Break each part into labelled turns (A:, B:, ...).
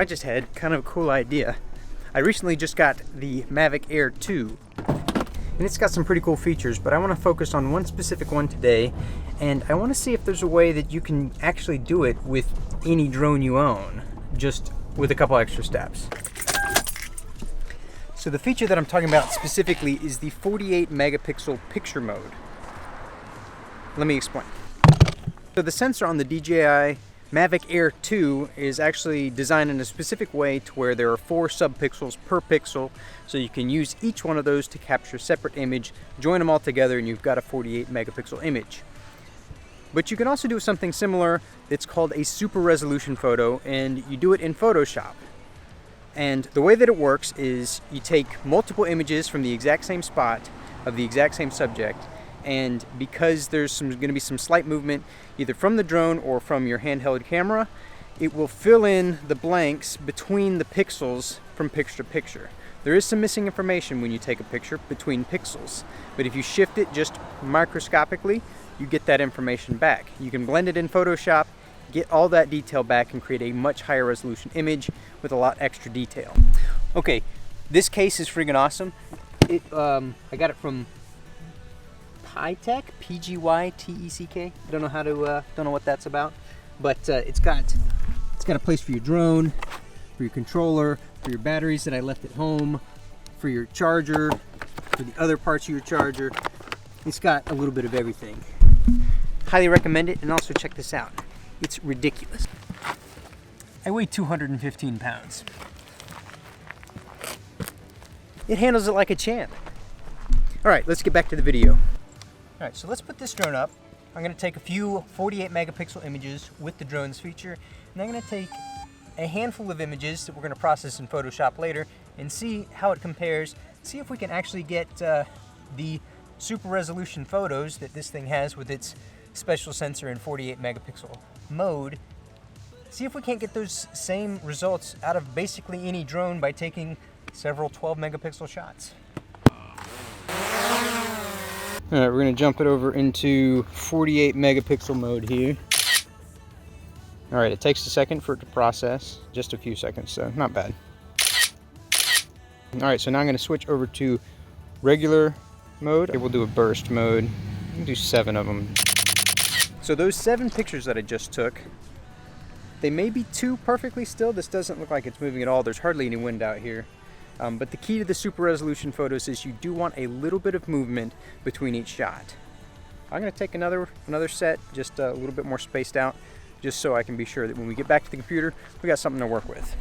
A: I just had kind of a cool idea. I recently just got the Mavic Air 2, and it's got some pretty cool features, but I want to focus on one specific one today, and I want to see if there's a way that you can actually do it with any drone you own, just with a couple extra steps. So the feature that I'm talking about specifically is the 48 megapixel picture mode. Let me explain. So the sensor on the DJI Mavic Air 2 is actually designed in a specific way to where there are 4 subpixels per pixel, so you can use each one of those to capture a separate image, join them all together, and you've got a 48 megapixel image. But you can also do something similar. It's called a super resolution photo, and you do it in Photoshop. And the way that it works is you take multiple images from the exact same spot of the exact same subject, and because there's going to be some slight movement either from the drone or from your handheld camera, it will fill in the blanks between the pixels from picture to picture. There is some missing information when you take a picture between pixels, but if you shift it just microscopically, you get that information back. You can blend it in Photoshop, get all that detail back, and create a much higher resolution image with a lot extra detail. Okay, this case is freaking awesome. I got it from Pytech, P-G-Y-T-E-C-K. I don't know what that's about, but it's got a place for your drone, for your controller, for your batteries that I left at home, for your charger, for the other parts of your charger. It's got a little bit of everything. Highly recommend it, and also check this out. It's ridiculous. I weigh 215 pounds. It handles it like a champ. All right, let's get back to the video. All right, so let's put this drone up. I'm gonna take a few 48 megapixel images with the drone's feature, and I'm gonna take a handful of images that we're gonna process in Photoshop later and see how it compares, see if we can actually get the super resolution photos that this thing has with its special sensor in 48 megapixel mode. See if we can't get those same results out of basically any drone by taking several 12 megapixel shots. All right, we're gonna jump it over into 48 megapixel mode here. All right, it takes a second for it to process, just a few seconds, so not bad. All right, so now I'm gonna switch over to regular mode. We'll do a burst mode. We'll do 7 of them. So those 7 pictures that I just took, they may be too perfectly still. This doesn't look like it's moving at all. There's hardly any wind out here. But the key to the super resolution photos is you do want a little bit of movement between each shot. I'm going to take another set, just a little bit more spaced out, just so I can be sure that when we get back to the computer, we got something to work with.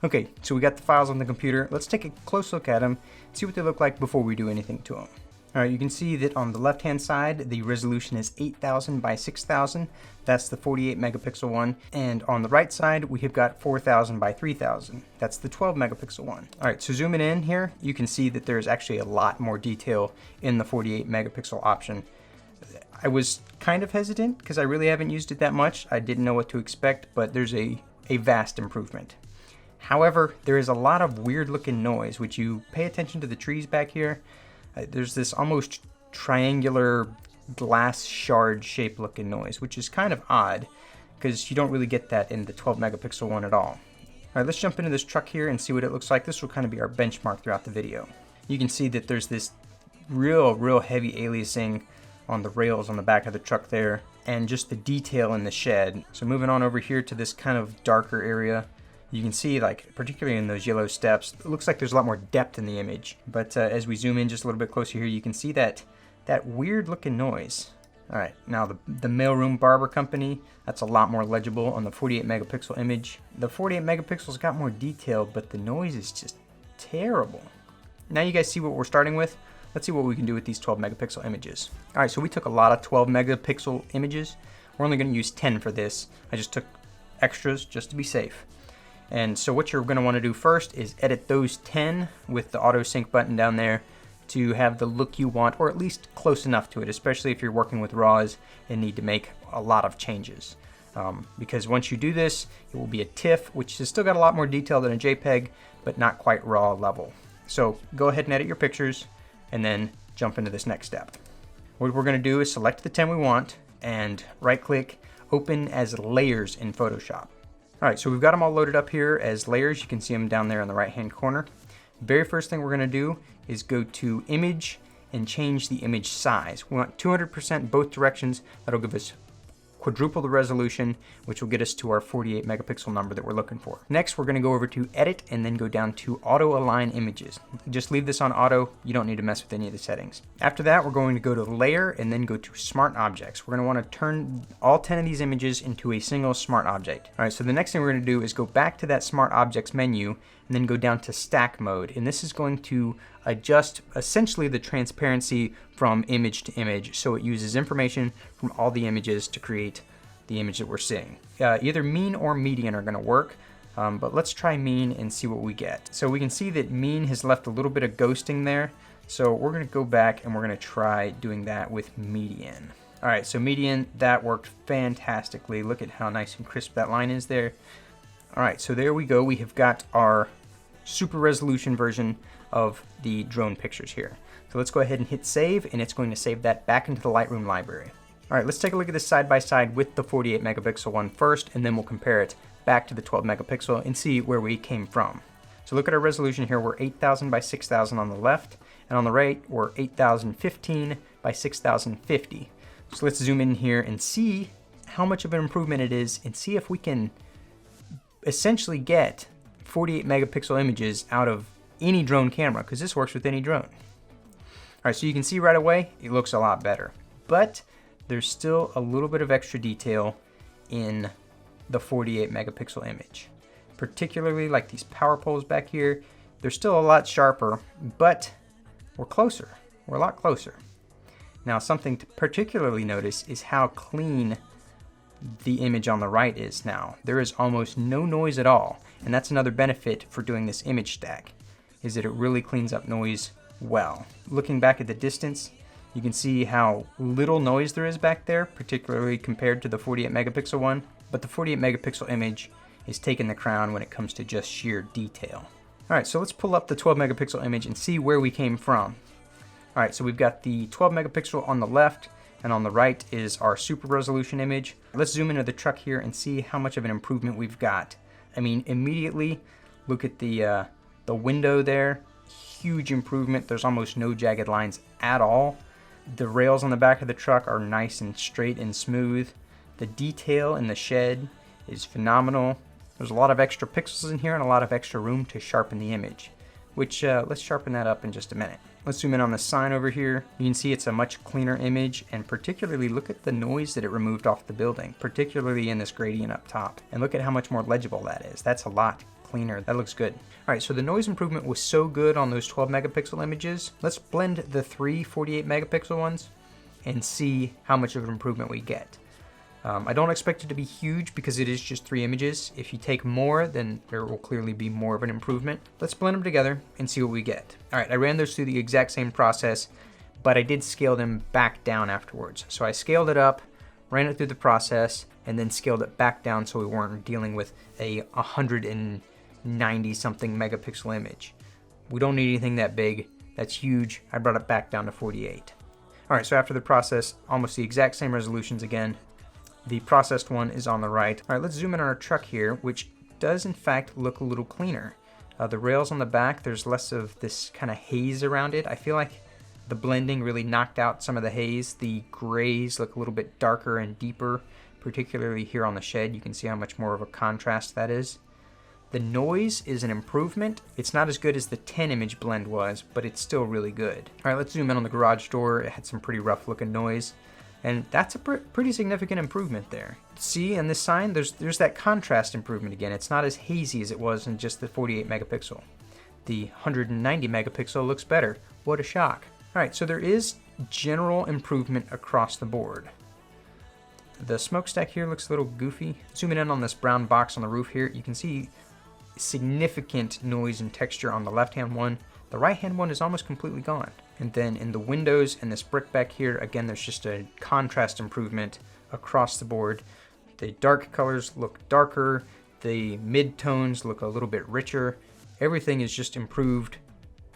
A: Okay, so we got the files on the computer. Let's take a close look at them, see what they look like before we do anything to them. All right, you can see that on the left-hand side, the resolution is 8,000 by 6,000. That's the 48 megapixel one. And on the right side, we have got 4,000 by 3,000. That's the 12 megapixel one. All right, so zooming in here, you can see that there's actually a lot more detail in the 48 megapixel option. I was kind of hesitant because I really haven't used it that much. I didn't know what to expect, but there's a vast improvement. However, there is a lot of weird looking noise, which you pay attention to the trees back here. There's this almost triangular glass shard shape looking noise, which is kind of odd because you don't really get that in the 12 megapixel one at all. All right, let's jump into this truck here and see what it looks like. This will kind of be our benchmark throughout the video. You can see that there's this real heavy aliasing on the rails on the back of the truck there, and just the detail in the shed. So moving on over here to this kind of darker area, you can see, like, particularly in those yellow steps, it looks like there's a lot more depth in the image. But as we zoom in just a little bit closer here, you can see that weird looking noise. All right, now the mailroom barber company, that's a lot more legible on the 48 megapixel image. The 48 megapixels got more detail, but the noise is just terrible. Now you guys see what we're starting with. Let's see what we can do with these 12 megapixel images. All right, so we took a lot of 12 megapixel images. We're only gonna use 10 for this. I just took extras just to be safe. And so what you're going to want to do first is edit those 10 with the auto sync button down there to have the look you want, or at least close enough to it, especially if you're working with RAWs and need to make a lot of changes. Because once you do this, it will be a TIFF, which has still got a lot more detail than a JPEG, but not quite RAW level. So go ahead and edit your pictures and then jump into this next step. What we're going to do is select the 10 we want, and right click, open as layers in Photoshop. All right, so we've got them all loaded up here as layers. You can see them down there in the right hand corner. Very first thing we're gonna do is go to image and change the image size. We want 200% both directions. That'll give us quadruple the resolution, which will get us to our 48 megapixel number that we're looking for. Next, we're gonna go over to edit and then go down to auto align images. Just leave this on auto. You don't need to mess with any of the settings. After that, we're going to go to layer and then go to smart objects. We're gonna wanna turn all 10 of these images into a single smart object. All right, so the next thing we're gonna do is go back to that smart objects menu and then go down to stack mode. And this is going to adjust essentially the transparency from image to image. So it uses information from all the images to create the image that we're seeing. Either mean or median are gonna work, but let's try mean and see what we get. So we can see that mean has left a little bit of ghosting there. So we're gonna go back and we're gonna try doing that with median. All right, so median, that worked fantastically. Look at how nice and crisp that line is there. All right, so there we go. We have got our super resolution version of the drone pictures here. So let's go ahead and hit save, and it's going to save that back into the Lightroom library. All right, let's take a look at this side by side with the 48 megapixel one first, and then we'll compare it back to the 12 megapixel and see where we came from. So look at our resolution here. We're 8,000 by 6,000 on the left, and on the right, we're 8,015 by 6,050. So let's zoom in here and see how much of an improvement it is and see if we can essentially get 48 megapixel images out of any drone camera, because this works with any drone. All right, so you can see right away, it looks a lot better, but there's still a little bit of extra detail in the 48 megapixel image, particularly like these power poles back here. They're still a lot sharper, but we're closer. We're a lot closer. Now, something to particularly notice is how clean the image on the right is now. There is almost no noise at all, and that's another benefit for doing this image stack, is that it really cleans up noise well. Looking back at the distance, you can see how little noise there is back there, particularly compared to the 48 megapixel one, but the 48 megapixel image is taking the crown when it comes to just sheer detail. All right, so let's pull up the 12 megapixel image and see where we came from. All right, so we've got the 12 megapixel on the left, and on the right is our super resolution image. Let's zoom into the truck here and see how much of an improvement we've got. I mean, immediately, look at the window there. Huge improvement. There's almost no jagged lines at all. The rails on the back of the truck are nice and straight and smooth. The detail in the shed is phenomenal. There's a lot of extra pixels in here and a lot of extra room to sharpen the image, which let's sharpen that up in just a minute. Let's zoom in on the sign over here. You can see it's a much cleaner image, and particularly look at the noise that it removed off the building, particularly in this gradient up top. And look at how much more legible that is. That's a lot cleaner. That looks good. All right, so the noise improvement was so good on those 12 megapixel images. Let's blend the three 48 megapixel ones and see how much of an improvement we get. I don't expect it to be huge because it is just 3 images. If you take more, then there will clearly be more of an improvement. Let's blend them together and see what we get. All right, I ran those through the exact same process, but I did scale them back down afterwards. So I scaled it up, ran it through the process, and then scaled it back down so we weren't dealing with a 190 something megapixel image. We don't need anything that big. That's huge. I brought it back down to 48. All right, so after the process, almost the exact same resolutions again. The processed one is on the right. All right, let's zoom in on our truck here, which does in fact look a little cleaner. The rails on the back, there's less of this kind of haze around it. I feel like the blending really knocked out some of the haze. The grays look a little bit darker and deeper, particularly here on the shed. You can see how much more of a contrast that is. The noise is an improvement. It's not as good as the 10 image blend was, but it's still really good. All right, let's zoom in on the garage door. It had some pretty rough looking noise. And that's a pretty significant improvement there. See, in this sign, there's that contrast improvement again. It's not as hazy as it was in just the 48 megapixel. The 190 megapixel looks better. What a shock. All right, so there is general improvement across the board. The smokestack here looks a little goofy. Zooming in on this brown box on the roof here, you can see significant noise and texture on the left-hand one. The right-hand one is almost completely gone. And then in the windows and this brick back here, again, there's just a contrast improvement across the board. The dark colors look darker. The mid-tones look a little bit richer. Everything is just improved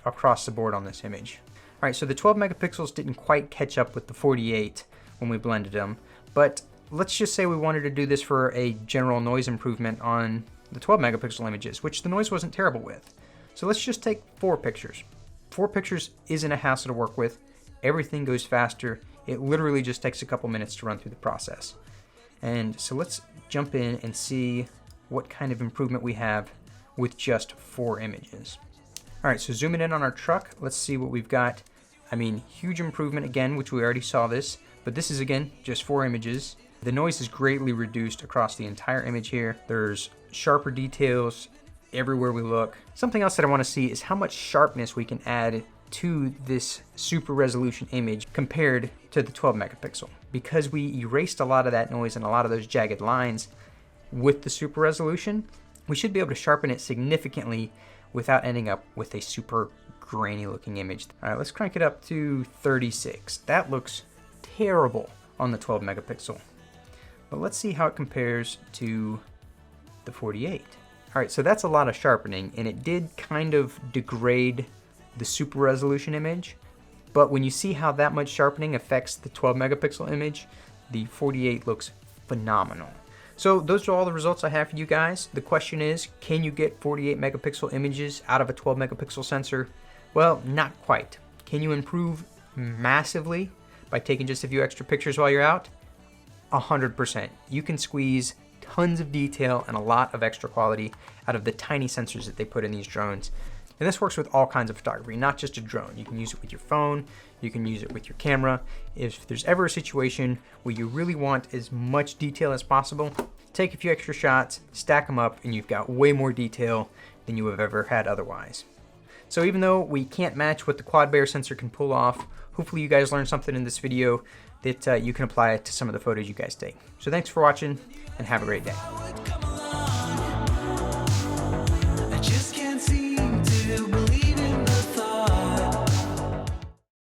A: across the board on this image. All right, so the 12 megapixels didn't quite catch up with the 48 when we blended them, But let's just say we wanted to do this for a general noise improvement on the 12 megapixel images, which the noise wasn't terrible with. So let's just take 4 pictures. 4 pictures isn't a hassle to work with. Everything goes faster. It literally just takes a couple minutes to run through the process. And so let's jump in and see what kind of improvement we have with just 4 images. All right, so zooming in on our truck, let's see what we've got. I mean, huge improvement again, which we already saw this, but this is again, just 4 images. The noise is greatly reduced across the entire image here. There's sharper details everywhere we look. Something else that I want to see is how much sharpness we can add to this super resolution image compared to the 12 megapixel. Because we erased a lot of that noise and a lot of those jagged lines with the super resolution, we should be able to sharpen it significantly without ending up with a super grainy looking image. All right, let's crank it up to 36. That looks terrible on the 12 megapixel. But let's see how it compares to the 48. All right, so that's a lot of sharpening, and it did kind of degrade the super resolution image. But when you see how that much sharpening affects the 12 megapixel image, the 48 looks phenomenal. So those are all the results I have for you guys. The question is, can you get 48 megapixel images out of a 12 megapixel sensor? Well, not quite. Can you improve massively by taking just a few extra pictures while you're out? 100%. You can squeeze tons of detail and a lot of extra quality out of the tiny sensors that they put in these drones. And this works with all kinds of photography, not just a drone. You can use it with your phone, you can use it with your camera. If there's ever a situation where you really want as much detail as possible, take a few extra shots, stack them up, and you've got way more detail than you have ever had otherwise. So even though we can't match what the quad bear sensor can pull off, hopefully you guys learned something in this video that you can apply it to some of the photos you guys take. So thanks for watching, and have a great day.